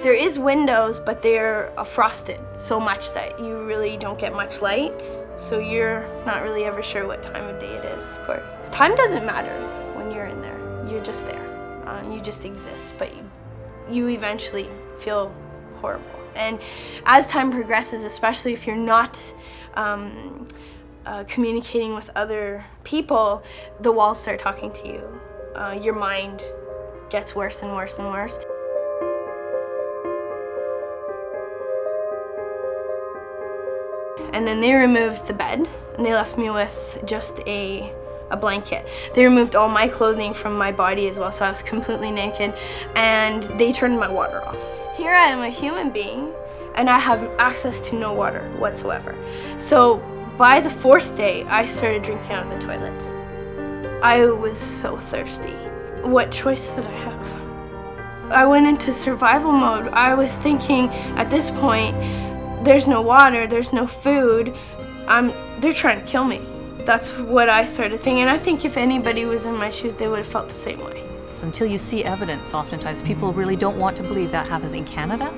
There is windows, but they're frosted so much that you really don't get much light. So you're not really ever sure what time of day it is, of course. Time doesn't matter when you're in there. You're just there. You just exist, but you eventually feel horrible. And as time progresses, especially if you're not communicating with other people, the walls start talking to you. Your mind gets worse and worse and worse. And then they removed the bed, and they left me with just a blanket. They removed all my clothing from my body as well, so I was completely naked, and they turned my water off. Here I am, a human being, and I have access to no water whatsoever. So by the 4th day, I started drinking out of the toilet. I was so thirsty. What choice did I have? I went into survival mode. I was thinking, at this point, there's no water, there's no food, they're trying to kill me. That's what I started thinking, and I think if anybody was in my shoes, they would have felt the same way. Until you see evidence, oftentimes people really don't want to believe that happens in Canada.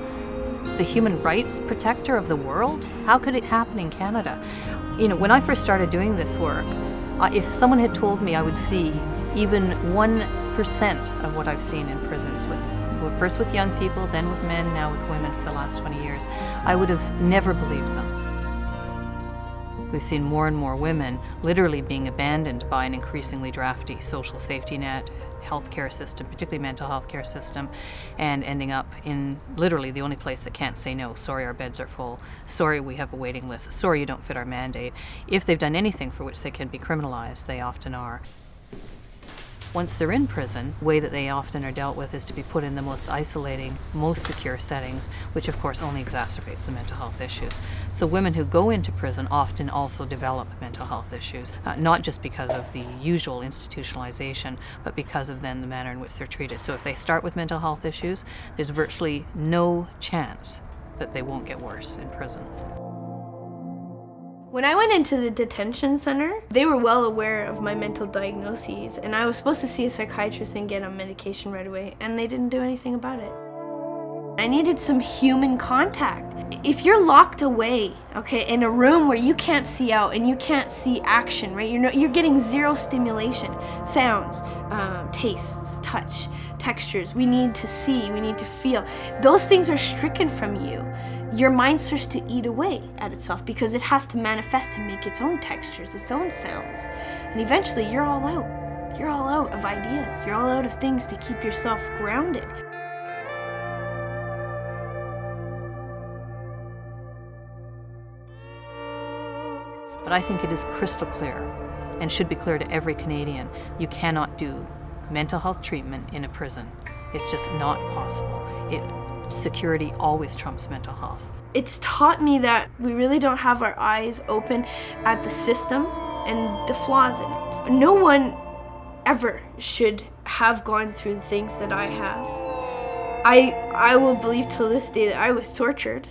The human rights protector of the world? How could it happen in Canada? You know, when I first started doing this work, if someone had told me I would see even 1% of what I've seen in prisons first with young people, then with men, now with women for the last 20 years, I would have never believed them. We've seen more and more women literally being abandoned by an increasingly drafty social safety net, healthcare system, particularly mental health care system, and ending up in literally the only place that can't say no. Sorry, our beds are full. Sorry, we have a waiting list. Sorry, you don't fit our mandate. If they've done anything for which they can be criminalized, they often are. Once they're in prison, the way that they often are dealt with is to be put in the most isolating, most secure settings, which of course only exacerbates the mental health issues. So women who go into prison often also develop mental health issues, not just because of the usual institutionalization, but because of then the manner in which they're treated. So if they start with mental health issues, there's virtually no chance that they won't get worse in prison. When I went into the detention center, they were well aware of my mental diagnoses, and I was supposed to see a psychiatrist and get on medication right away, and they didn't do anything about it. I needed some human contact. If you're locked away, okay, in a room where you can't see out and you can't see action, right? You're getting zero stimulation, sounds, tastes, touch, textures. We need to see, we need to feel. Those things are stricken from you. Your mind starts to eat away at itself because it has to manifest and make its own textures, its own sounds. And eventually you're all out. You're all out of ideas. You're all out of things to keep yourself grounded. But I think it is crystal clear, and should be clear to every Canadian, you cannot do mental health treatment in a prison. It's just not possible. Security always trumps mental health. It's taught me that we really don't have our eyes open at the system and the flaws in it. No one ever should have gone through the things that I have. I will believe till this day that I was tortured.